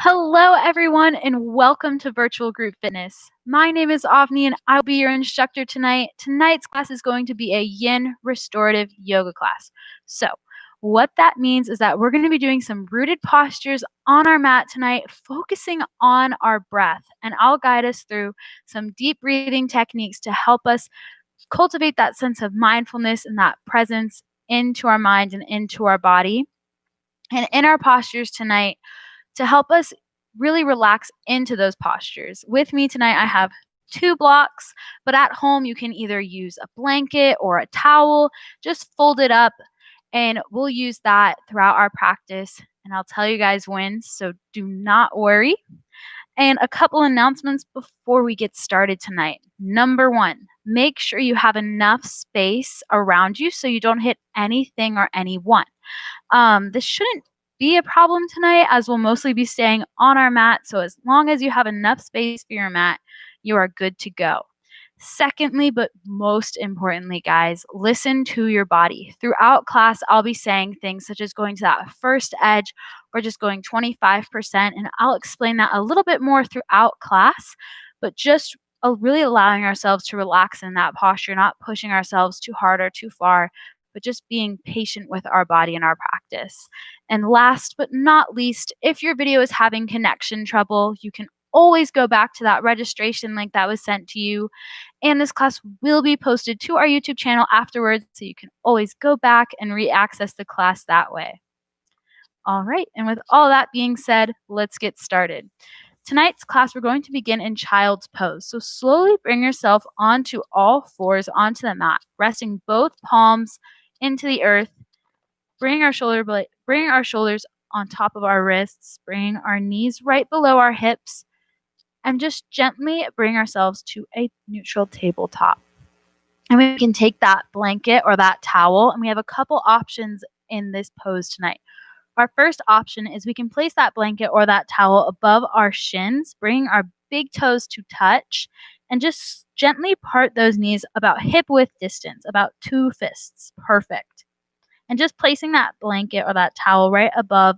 Hello, everyone, and welcome to Virtual Group Fitness. My name is Avni, and I'll be your instructor tonight. Tonight's class is going to be a yin restorative yoga class. So, what that means is that we're going to be doing some rooted postures on our mat tonight, focusing on our breath. And I'll guide us through some deep breathing techniques to help us cultivate that sense of mindfulness and that presence into our mind and into our body. And in our postures tonight, to help us really relax into those postures. With me tonight, I have 2 blocks, but at home you can either use a blanket or a towel, just fold it up, and we'll use that throughout our practice. And I'll tell you guys when, so do not worry. And a couple announcements before we get started tonight. Number 1, make sure you have enough space around you so you don't hit anything or anyone. This shouldn't be a problem tonight, as we'll mostly be staying on our mat. So as long as you have enough space for your mat, you are good to go. Secondly, but most importantly, guys, listen to your body. Throughout class, I'll be saying things such as going to that first edge or just going 25%. And I'll explain that a little bit more throughout class, but just really allowing ourselves to relax in that posture, not pushing ourselves too hard or too far, but just being patient with our body and our practice. And last but not least, if your video is having connection trouble, you can always go back to that registration link that was sent to you. And this class will be posted to our YouTube channel afterwards, so you can always go back and re-access the class that way. All right, and with all that being said, let's get started. Tonight's class, we're going to begin in child's pose. So slowly bring yourself onto all fours onto the mat, resting both palms into the earth. Bring our shoulders on top of our wrists, bring our knees right below our hips, and just gently bring ourselves to a neutral tabletop. And we can take that blanket or that towel, and we have a couple options in this pose tonight. Our first option is we can place that blanket or that towel above our shins, bring our big toes to touch, and just gently part those knees about hip width distance, about 2 fists. Perfect. And just placing that blanket or that towel right above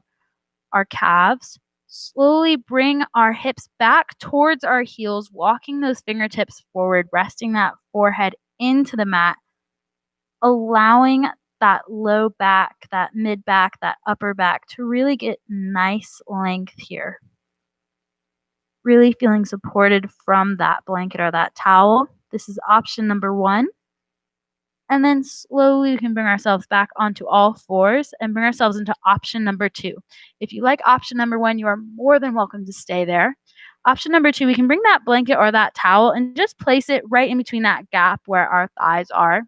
our calves, slowly bring our hips back towards our heels, walking those fingertips forward, resting that forehead into the mat, allowing that low back, that mid back, that upper back to really get nice length here. Really feeling supported from that blanket or that towel. This is option number 1. And then slowly we can bring ourselves back onto all fours and bring ourselves into option number 2. If you like option number 1, you are more than welcome to stay there. Option number 2, we can bring that blanket or that towel and just place it right in between that gap where our thighs are.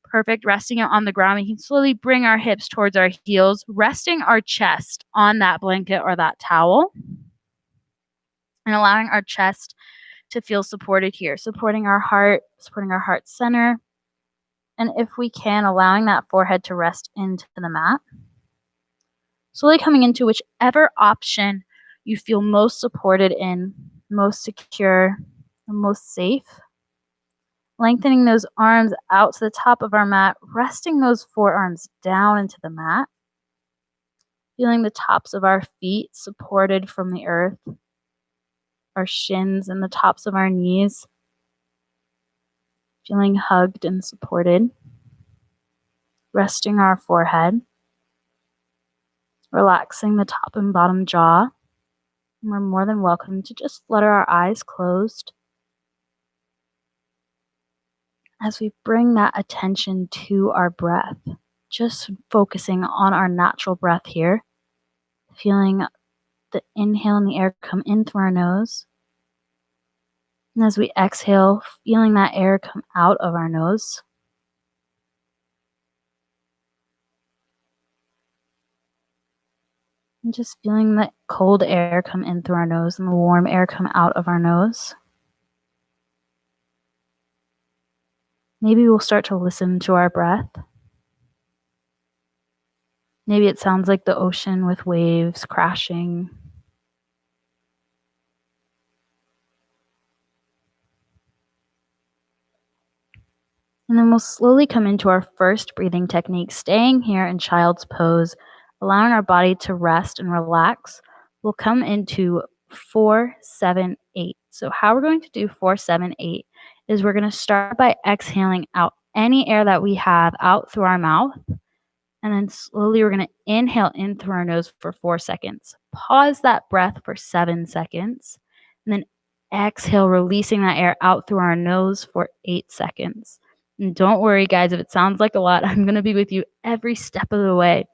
Perfect. Resting it on the ground. We can slowly bring our hips towards our heels, resting our chest on that blanket or that towel, and allowing our chest to feel supported here, supporting our heart center. And if we can, allowing that forehead to rest into the mat. Slowly coming into whichever option you feel most supported in, most secure, and most safe. Lengthening those arms out to the top of our mat, resting those forearms down into the mat. Feeling the tops of our feet supported from the earth, our shins and the tops of our knees. Feeling hugged and supported. Resting our forehead. Relaxing the top and bottom jaw. And we're more than welcome to just flutter our eyes closed as we bring that attention to our breath, just focusing on our natural breath here, feeling the inhale and the air come in through our nose. And as we exhale, feeling that air come out of our nose. And just feeling the cold air come in through our nose and the warm air come out of our nose. Maybe we'll start to listen to our breath. Maybe it sounds like the ocean with waves crashing. And then we'll slowly come into our first breathing technique, staying here in child's pose, allowing our body to rest and relax, we'll come into 4, 7, 8. So how we're going to do 4, 7, 8 is we're going to start by exhaling out any air that we have out through our mouth. And then slowly we're going to inhale in through our nose for 4 seconds. Pause that breath for 7 seconds. And then exhale, releasing that air out through our nose for 8 seconds. And don't worry, guys, if it sounds like a lot, I'm going to be with you every step of the way.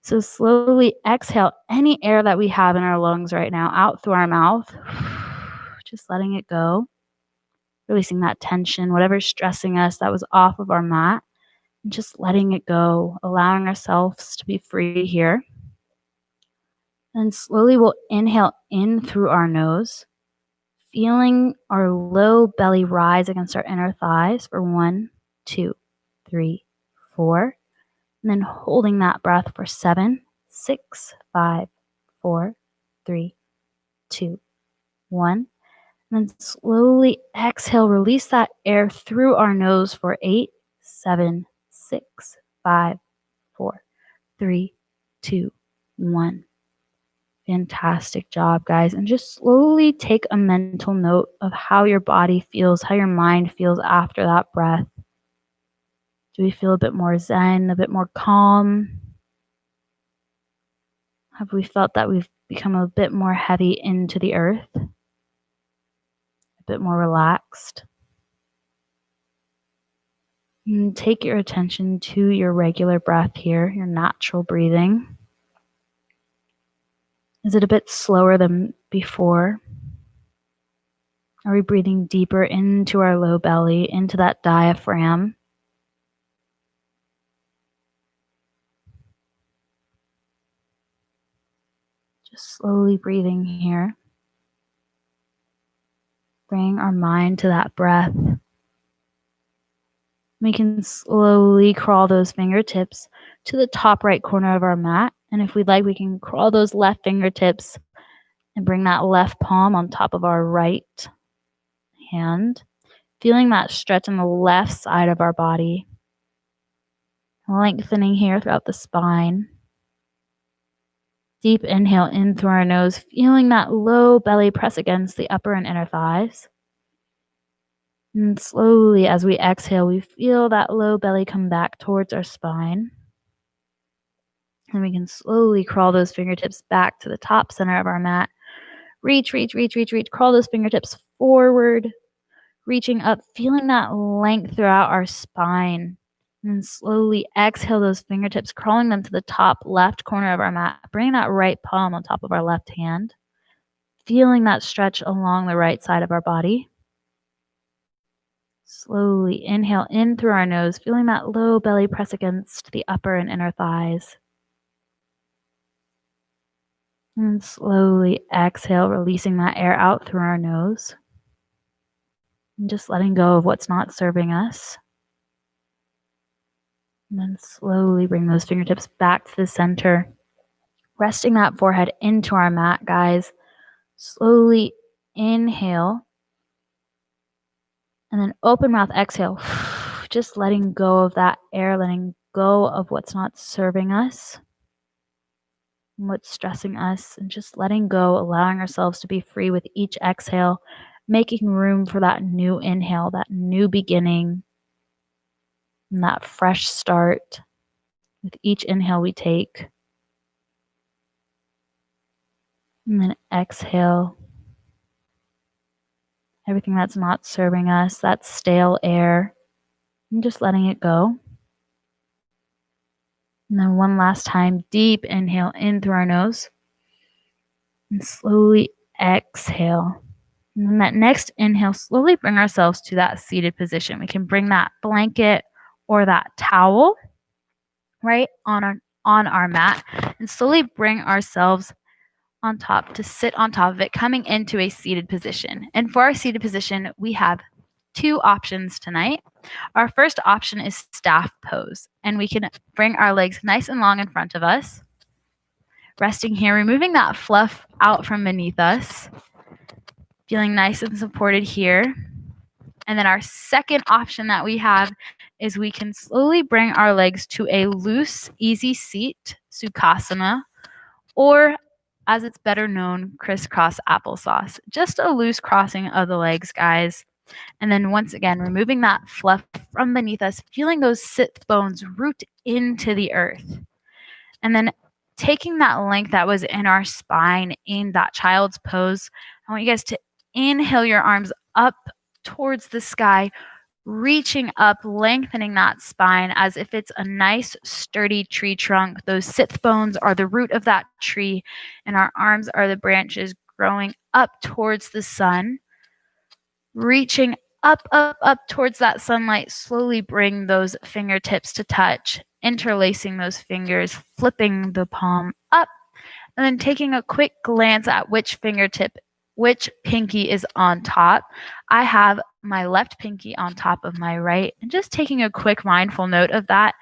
So slowly exhale any air that we have in our lungs right now out through our mouth. Just letting it go. Releasing that tension, whatever's stressing us that was off of our mat. And just letting it go, allowing ourselves to be free here. And slowly we'll inhale in through our nose, feeling our low belly rise against our inner thighs for 1, 2, 3, 4. And then holding that breath for 7, 6, 5, 4, 3, 2, 1. And then slowly exhale, release that air through our nose for 8, 7, 6, 5, 4, 3, 2, 1. Fantastic job, guys. And just slowly take a mental note of how your body feels, how your mind feels after that breath. Do we feel a bit more zen, a bit more calm? Have we felt that we've become a bit more heavy into the earth? A bit more relaxed? And take your attention to your regular breath here, your natural breathing. Is it a bit slower than before? Are we breathing deeper into our low belly, into that diaphragm? Just slowly breathing here. Bring our mind to that breath. We can slowly crawl those fingertips to the top right corner of our mat. And if we'd like, we can crawl those left fingertips and bring that left palm on top of our right hand, feeling that stretch on the left side of our body, lengthening here throughout the spine. Deep inhale in through our nose, feeling that low belly press against the upper and inner thighs. And slowly, as we exhale, we feel that low belly come back towards our spine. And we can slowly crawl those fingertips back to the top center of our mat. Reach. Crawl those fingertips forward, reaching up, feeling that length throughout our spine. And slowly exhale those fingertips, crawling them to the top left corner of our mat. Bring that right palm on top of our left hand, feeling that stretch along the right side of our body. Slowly inhale in through our nose, feeling that low belly press against the upper and inner thighs. And slowly exhale, releasing that air out through our nose. And just letting go of what's not serving us. And then slowly bring those fingertips back to the center. Resting that forehead into our mat, guys. Slowly inhale. And then open mouth, exhale. Just letting go of that air, letting go of what's not serving us, and what's stressing us, and just letting go, allowing ourselves to be free with each exhale, making room for that new inhale, that new beginning, and that fresh start with each inhale we take. And then exhale. Everything that's not serving us, that stale air, and just letting it go. And then one last time, deep inhale in through our nose. And slowly exhale. And then that next inhale, slowly bring ourselves to that seated position. We can bring that blanket or that towel right on our mat and slowly bring ourselves on top to sit on top of it, coming into a seated position. And for our seated position, we have 2 options tonight. Our first option is staff pose, and we can bring our legs nice and long in front of us, resting here, removing that fluff out from beneath us, feeling nice and supported here. And then our second option that we have is we can slowly bring our legs to a loose, easy seat, Sukhasana, or as it's better known, crisscross applesauce. Just a loose crossing of the legs, guys. And then once again, removing that fluff from beneath us, feeling those sit bones root into the earth. And then taking that length that was in our spine in that child's pose, I want you guys to inhale your arms up towards the sky, reaching up, lengthening that spine as if it's a nice sturdy tree trunk. Those sit bones are the root of that tree, and our arms are the branches growing up towards the sun. Reaching up, up, up towards that sunlight, slowly bring those fingertips to touch, interlacing those fingers, flipping the palm up, and then taking a quick glance at which pinky is on top. I have my left pinky on top of my right, and just taking a quick mindful note of that.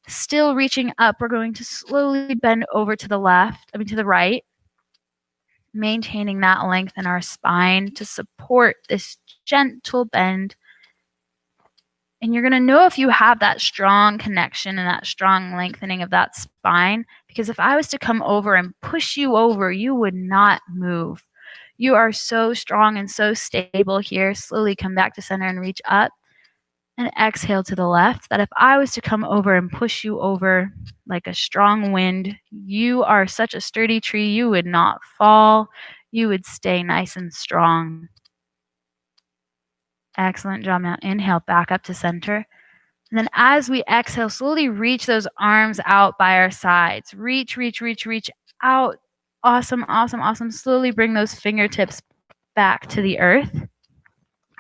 Still reaching up, we're going to slowly bend over to the right, maintaining that length in our spine to support this gentle bend. And you're going to know if you have that strong connection and that strong lengthening of that spine, because if I was to come over and push you over, you would not move. You are so strong and so stable here. Slowly come back to center and reach up, and exhale to the left. That if I was to come over and push you over like a strong wind, you are such a sturdy tree, you would not fall. You would stay nice and strong. Excellent job. Now inhale back up to center. And then as we exhale, slowly reach those arms out by our sides. Reach out. Awesome, awesome, awesome. Slowly bring those fingertips back to the earth.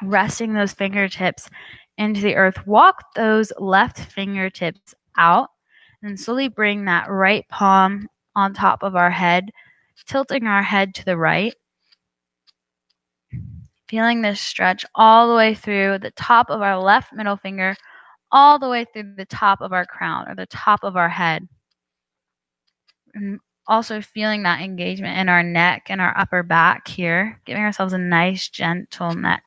Resting those fingertips into the earth. Walk those left fingertips out. And slowly bring that right palm on top of our head, tilting our head to the right. Feeling this stretch all the way through the top of our left middle finger, all the way through the top of our crown or the top of our head. And also feeling that engagement in our neck and our upper back here, giving ourselves a nice gentle neck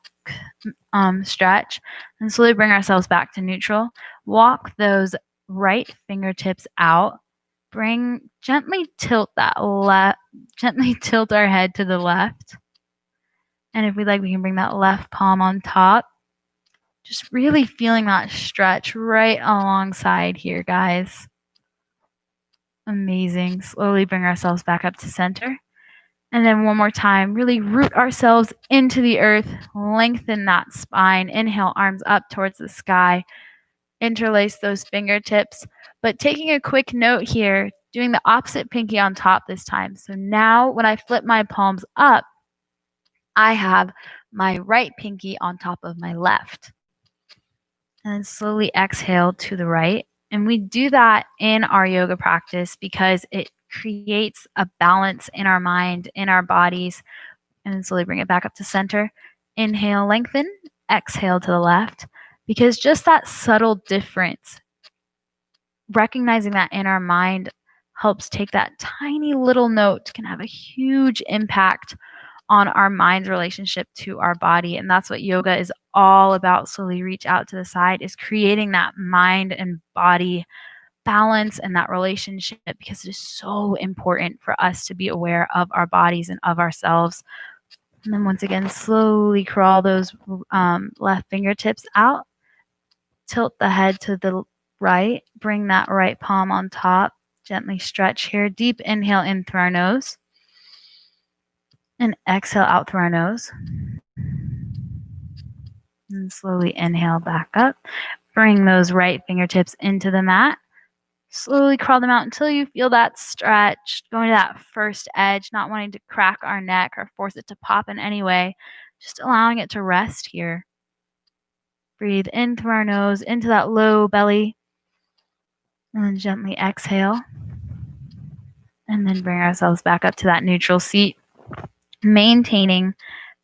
stretch, and slowly bring ourselves back to neutral. Walk those right fingertips out. Gently tilt our head to the left. And if we like, we can bring that left palm on top. Just really feeling that stretch right alongside here, guys. Amazing. Slowly bring ourselves back up to center. And then one more time, really root ourselves into the earth. Lengthen that spine. Inhale, arms up towards the sky. Interlace those fingertips. But taking a quick note here, doing the opposite pinky on top this time. So now when I flip my palms up, I have my right pinky on top of my left. And then slowly exhale to the right. And we do that in our yoga practice because it creates a balance in our mind, in our bodies. And then slowly bring it back up to center. Inhale, lengthen. Exhale to the left. Because just that subtle difference, recognizing that in our mind helps take that tiny little note, can have a huge impact on our mind's relationship to our body. And that's what yoga is all about. Slowly reach out to the side, is creating that mind and body balance and that relationship, because it is so important for us to be aware of our bodies and of ourselves. And then once again, slowly crawl those left fingertips out. Tilt the head to the right. Bring that right palm on top. Gently stretch here. Deep inhale in through our nose. And exhale out through our nose. And slowly inhale back up. Bring those right fingertips into the mat. Slowly crawl them out until you feel that stretch. Going to that first edge, not wanting to crack our neck or force it to pop in any way. Just allowing it to rest here. Breathe in through our nose, into that low belly. And then gently exhale. And then bring ourselves back up to that neutral seat. Maintaining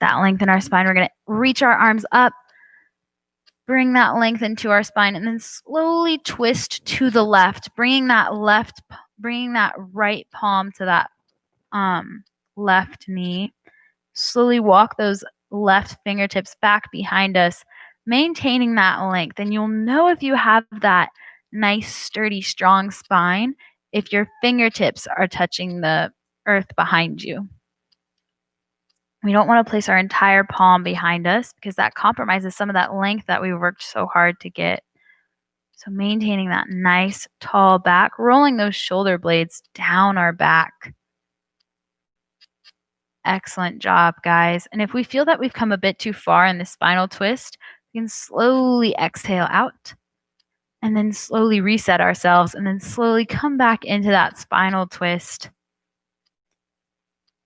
that length in our spine. We're going to reach our arms up, bring that length into our spine, and then slowly twist to the left, bringing that right palm to that left knee. Slowly walk those left fingertips back behind us, maintaining that length. And you'll know if you have that nice, sturdy, strong spine if your fingertips are touching the earth behind you. We don't want to place our entire palm behind us because that compromises some of that length that we worked so hard to get. So maintaining that nice tall back, rolling those shoulder blades down our back. Excellent job, guys. And if we feel that we've come a bit too far in the spinal twist, we can slowly exhale out and then slowly reset ourselves and then slowly come back into that spinal twist.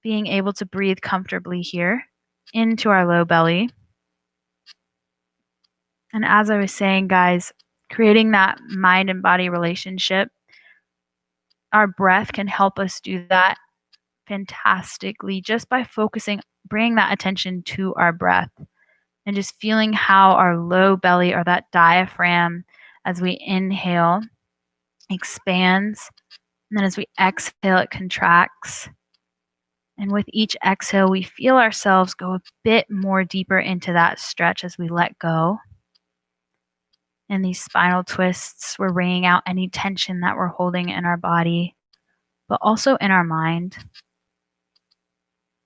Being able to breathe comfortably here into our low belly. And as I was saying, guys, creating that mind and body relationship, our breath can help us do that fantastically just by focusing, bringing that attention to our breath and just feeling how our low belly or that diaphragm as we inhale expands, and then as we exhale it contracts. And with each exhale we feel ourselves go a bit more deeper into that stretch as we let go. In these spinal twists, we're wringing out any tension that we're holding in our body, but also in our mind.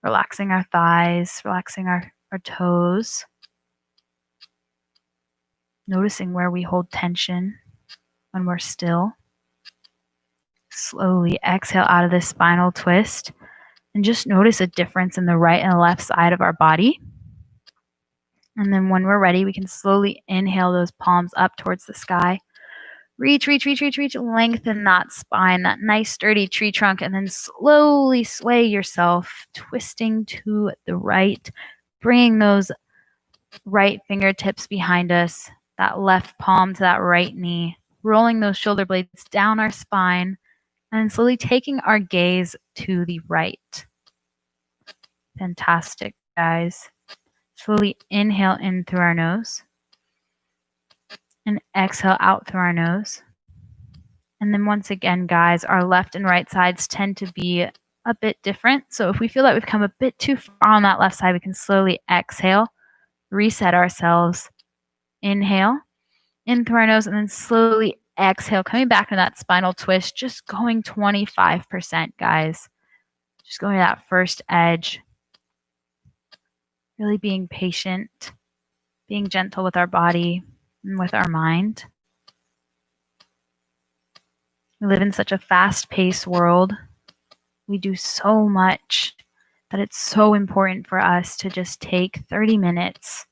Relaxing our thighs, relaxing our toes. Noticing where we hold tension when we're still. Slowly exhale out of this spinal twist and just notice a difference in the right and left side of our body. And then when we're ready, we can slowly inhale those palms up towards the sky. Reach, lengthen that spine, that nice sturdy tree trunk, and then slowly sway yourself, twisting to the right, bringing those right fingertips behind us, that left palm to that right knee, rolling those shoulder blades down our spine, and then slowly taking our gaze to the right. Fantastic, guys. Slowly inhale in through our nose and exhale out through our nose. And then once again, guys, our left and right sides tend to be a bit different. So if we feel like we've come a bit too far on that left side, we can slowly exhale, reset ourselves, inhale in through our nose, and then slowly exhale, coming back to that spinal twist, just going 25%, guys. Just going to that first edge. Really being patient, being gentle with our body and with our mind. We live in such a fast-paced world. We do so much that it's so important for us to just take 30 minutes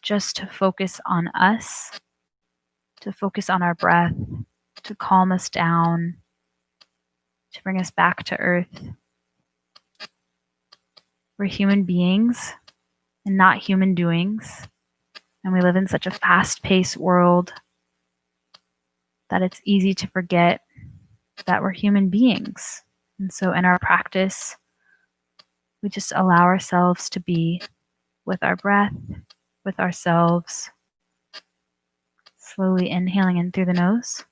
just to focus on us, to focus on our breath, to calm us down, to bring us back to earth. We're human beings and not human doings. And we live in such a fast-paced world that it's easy to forget that we're human beings. And so in our practice, we just allow ourselves to be with our breath, with ourselves, slowly inhaling in through the nose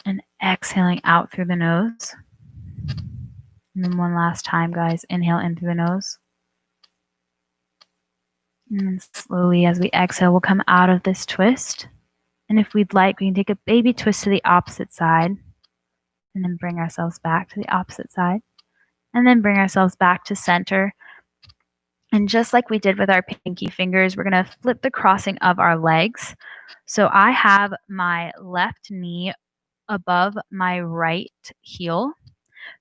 and exhaling out through the nose. And then one last time, guys, inhale in through the nose. And then slowly as we exhale, we'll come out of this twist. And if we'd like, we can take a baby twist to the opposite side and then bring ourselves back to the opposite side and then bring ourselves back to center. And just like we did with our pinky fingers, we're going to flip the crossing of our legs. So I have my left knee above my right heel.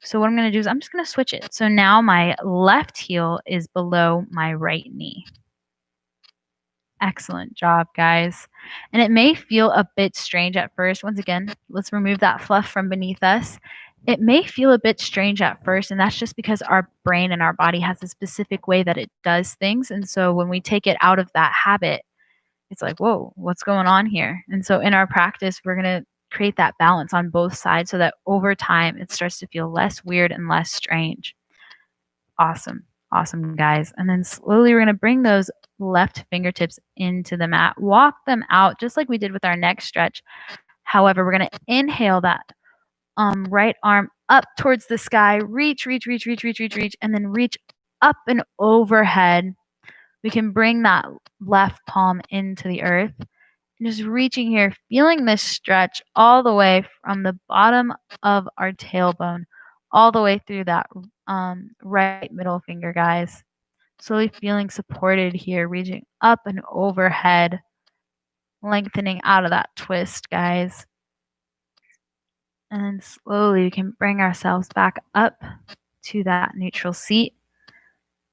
So what I'm going to do is I'm just going to switch it. So now my left heel is below my right knee. Excellent job, guys. And it may feel a bit strange at first. Once again, let's remove that fluff from beneath us. It may feel a bit strange at first, and that's just because our brain and our body has a specific way that it does things. And so when we take it out of that habit, it's like, whoa, what's going on here? And so in our practice, we're going to create that balance on both sides so that over time it starts to feel less weird and less strange. Awesome. Awesome, guys. And then slowly we're going to bring those left fingertips into the mat. Walk them out just like we did with our neck stretch. However, we're going to inhale that right arm up towards the sky. Reach, and then reach up and overhead. We can bring that left palm into the earth. And just reaching here, feeling this stretch all the way from the bottom of our tailbone all the way through that right middle finger, guys. Slowly feeling supported here, reaching up and overhead, lengthening out of that twist, guys. And then slowly we can bring ourselves back up to that neutral seat.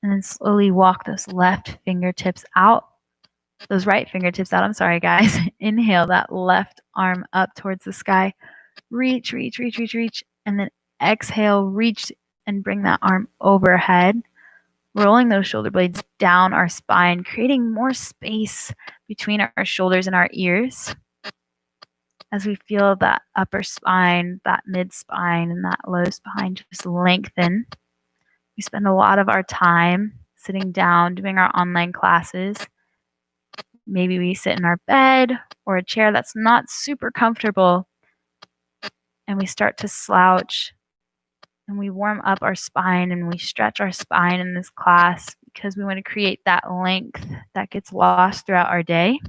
And then slowly walk those left fingertips out. Those right fingertips out. I'm sorry, guys. Inhale that left arm up towards the sky. Reach, reach, reach, reach, reach. And then exhale, reach and bring that arm overhead. Rolling those shoulder blades down our spine, creating more space between our shoulders and our ears as we feel that upper spine, that mid spine, and that low spine just lengthen. We spend a lot of our time sitting down doing our online classes. Maybe we sit in our bed or a chair that's not super comfortable, and we start to slouch, and we warm up our spine and we stretch our spine in this class because we want to create that length that gets lost throughout our day.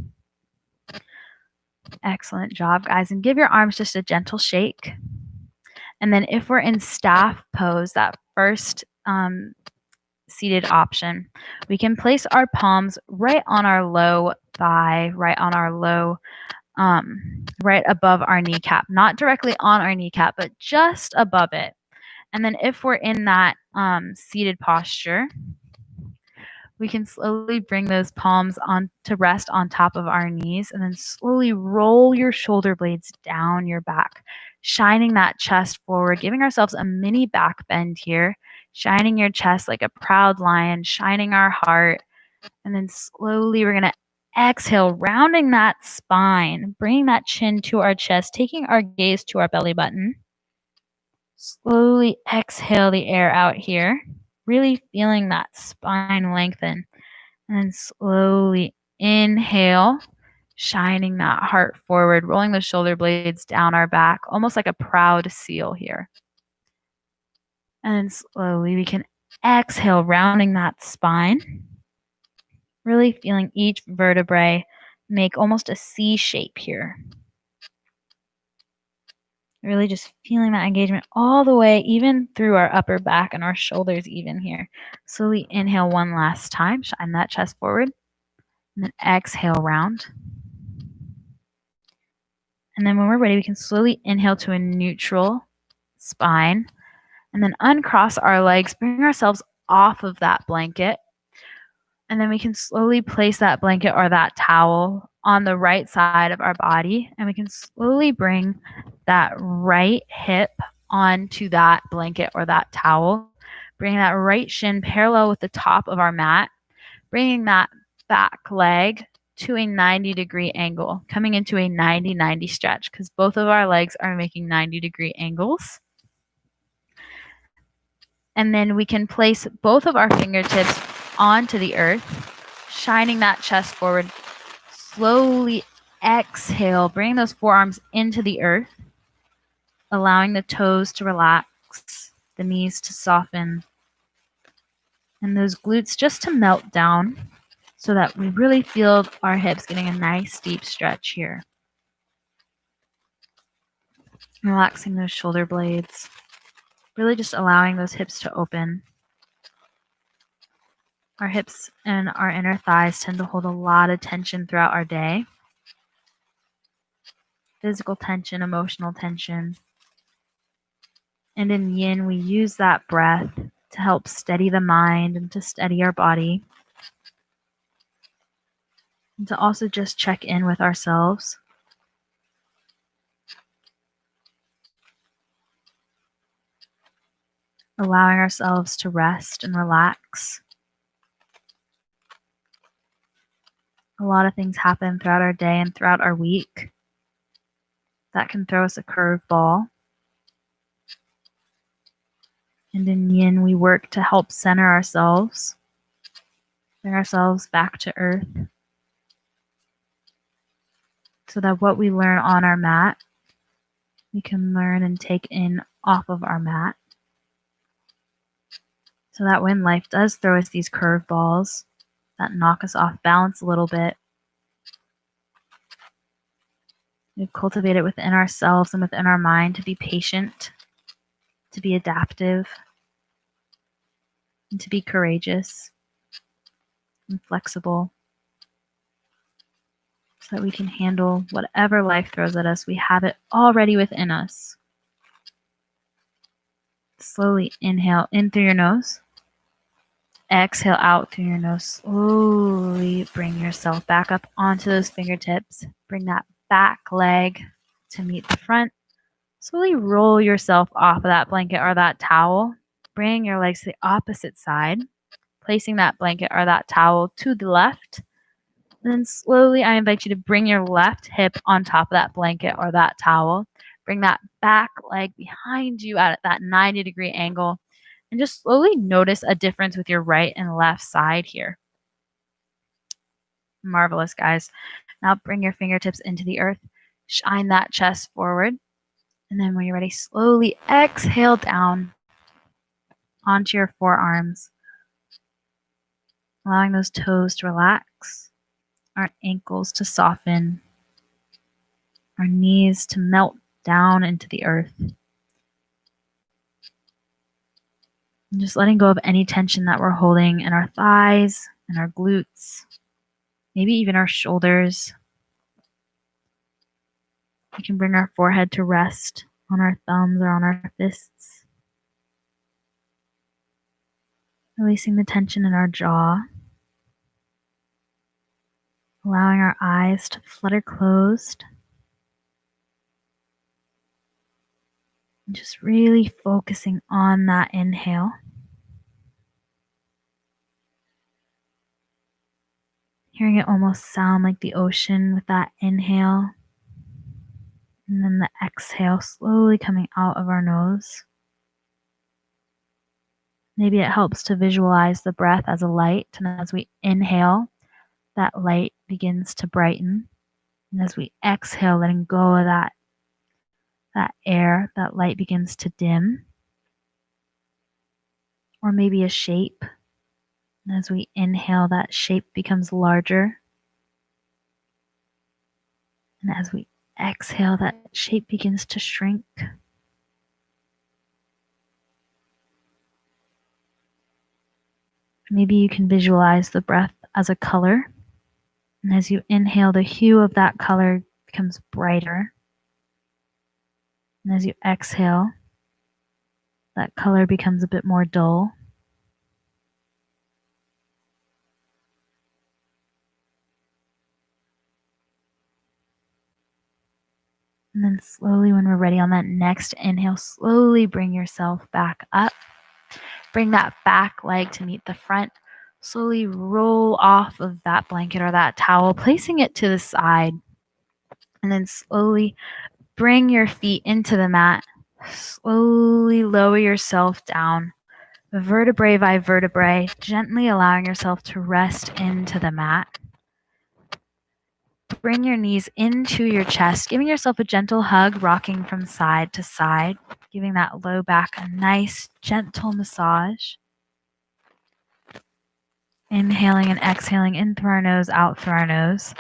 Excellent job, guys. And give your arms just a gentle shake. And then if we're in staff pose, that first seated option, we can place our palms right on our low thigh, right on our low, right above our kneecap, not directly on our kneecap, but just above it. And then if we're in that seated posture, we can slowly bring those palms on to rest on top of our knees, and then slowly roll your shoulder blades down your back, shining that chest forward, giving ourselves a mini back bend here, shining your chest like a proud lion, shining our heart. And then slowly we're going to exhale, rounding that spine, bringing that chin to our chest, taking our gaze to our belly button. Slowly exhale the air out here, really feeling that spine lengthen. And then slowly inhale, shining that heart forward, rolling the shoulder blades down our back, almost like a proud seal here. And then slowly we can exhale, rounding that spine, really feeling each vertebrae make almost a C shape here. Really just feeling that engagement all the way, even through our upper back and our shoulders even here. Slowly inhale one last time, shine that chest forward, and then exhale, round. And then when we're ready, we can slowly inhale to a neutral spine, and then uncross our legs, bring ourselves off of that blanket. And then we can slowly place that blanket or that towel on the right side of our body, and we can slowly bring that right hip onto that blanket or that towel, bring that right shin parallel with the top of our mat, bringing that back leg to a 90-degree angle, coming into a 90-90 stretch because both of our legs are making 90-degree angles. And then we can place both of our fingertips onto the earth, shining that chest forward. Slowly exhale, bring those forearms into the earth, allowing the toes to relax, the knees to soften, and those glutes just to melt down so that we really feel our hips getting a nice deep stretch here. Relaxing those shoulder blades, really just allowing those hips to open. Our hips and our inner thighs tend to hold a lot of tension throughout our day. Physical tension, emotional tension. And in yin, we use that breath to help steady the mind and to steady our body. And to also just check in with ourselves. Allowing ourselves to rest and relax. A lot of things happen throughout our day and throughout our week that can throw us a curveball. And in yin, we work to help center ourselves, bring ourselves back to earth, so that what we learn on our mat, we can learn and take in off of our mat. So that when life does throw us these curveballs that knock us off balance a little bit, we cultivate it within ourselves and within our mind to be patient, to be adaptive, and to be courageous and flexible so that we can handle whatever life throws at us. We have it already within us. Slowly inhale in through your nose. Exhale out through your nose. Slowly bring yourself back up onto those fingertips. Bring that back leg to meet the front. Slowly roll yourself off of that blanket or that towel. Bring your legs to the opposite side, placing that blanket or that towel to the left. And then slowly I invite you to bring your left hip on top of that blanket or that towel. Bring that back leg behind you at that 90-degree angle. And just slowly notice a difference with your right and left side here. Marvelous, guys. Now bring your fingertips into the earth. Shine that chest forward. And then when you're ready, slowly exhale down onto your forearms, allowing those toes to relax, our ankles to soften, our knees to melt down into the earth. And just letting go of any tension that we're holding in our thighs and our glutes, maybe even our shoulders. We can bring our forehead to rest on our thumbs or on our fists. Releasing the tension in our jaw. Allowing our eyes to flutter closed. And just really focusing on that inhale. Hearing it almost sound like the ocean with that inhale. And then the exhale slowly coming out of our nose. Maybe it helps to visualize the breath as a light. And as we inhale, that light begins to brighten. And as we exhale, letting go of that air, that light begins to dim. Or maybe a shape. And as we inhale, that shape becomes larger. And as we exhale, that shape begins to shrink. Maybe you can visualize the breath as a color. And as you inhale, the hue of that color becomes brighter. And as you exhale, that color becomes a bit more dull. And then slowly, when we're ready on that next inhale, slowly bring yourself back up. Bring that back leg to meet the front. Slowly roll off of that blanket or that towel, placing it to the side. And then slowly bring your feet into the mat. Slowly lower yourself down, vertebrae by vertebrae, gently allowing yourself to rest into the mat. Bring your knees into your chest, giving yourself a gentle hug, rocking from side to side, giving that low back a nice, gentle massage. Inhaling and exhaling in through our nose, out through our nose.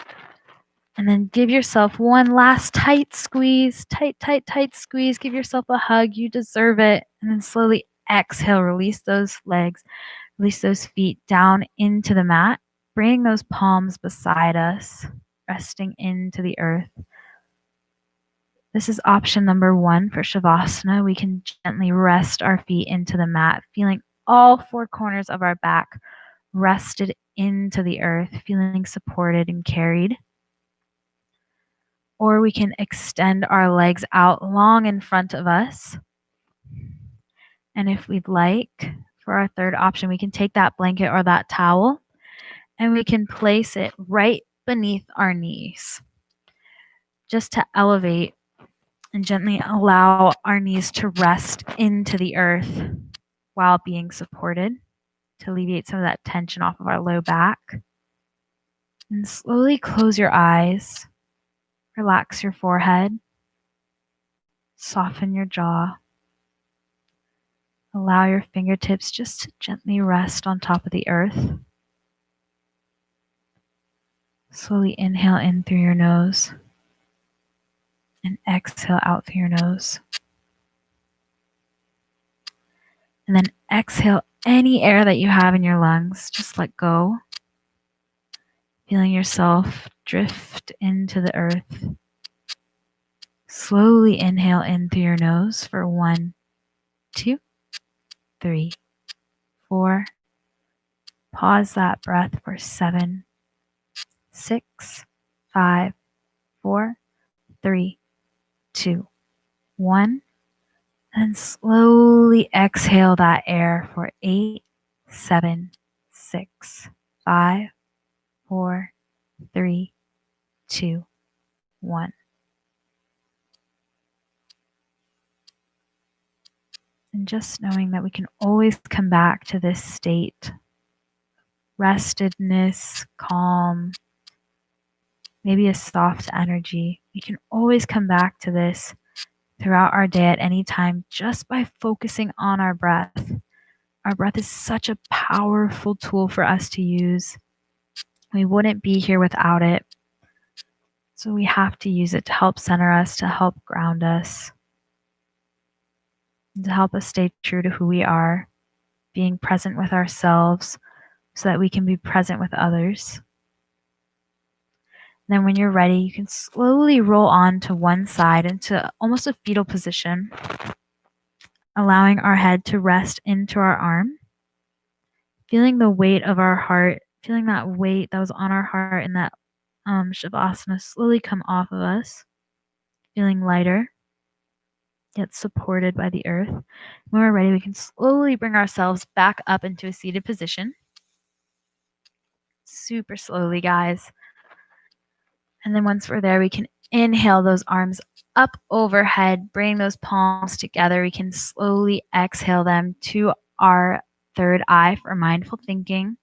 And then give yourself one last tight squeeze, tight squeeze. Give yourself a hug. You deserve it. And then slowly exhale, release those legs, release those feet down into the mat. Bring those palms beside us, resting into the earth. This is option number 1 for Shavasana. We can gently rest our feet into the mat, feeling all 4 corners of our back rested into the earth, feeling supported and carried. Or we can extend our legs out long in front of us. And if we'd like, for our third option, we can take that blanket or that towel and we can place it right beneath our knees, just to elevate and gently allow our knees to rest into the earth while being supported, to alleviate some of that tension off of our low back. And slowly close your eyes, relax your forehead, soften your jaw. Allow your fingertips just to gently rest on top of the earth. Slowly inhale in through your nose and exhale out through your nose. And then exhale any air that you have in your lungs. Just let go. Feeling yourself drift into the earth. Slowly inhale in through your nose for 1, 2, 3, 4. Pause that breath for 7, 6, 5, 4, 3, 2, 1. And slowly exhale that air for 8, 7, 6, 5, 4, 3, 2, 1. And just knowing that we can always come back to this state. Restedness, calm, maybe a soft energy. We can always come back to this throughout our day at any time just by focusing on our breath. Our breath is such a powerful tool for us to use. We wouldn't be here without it. So we have to use it to help center us, to help ground us, and to help us stay true to who we are, being present with ourselves so that we can be present with others. And then when you're ready, you can slowly roll on to one side into almost a fetal position, allowing our head to rest into our arm, feeling the weight of our heart, feeling that weight that was on our heart in that Shavasana slowly come off of us, feeling lighter, yet supported by the earth. When we're ready, we can slowly bring ourselves back up into a seated position. Super slowly, guys. And then once we're there, we can inhale those arms up overhead, bring those palms together. We can slowly exhale them to our third eye for mindful thinking,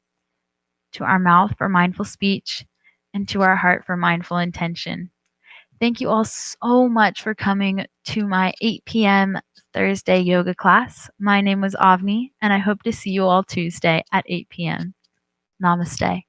to our mouth for mindful speech, and to our heart for mindful intention. Thank you all so much for coming to my 8 p.m. Thursday yoga class. My name was Avni, and I hope to see you all Tuesday at 8 p.m. Namaste.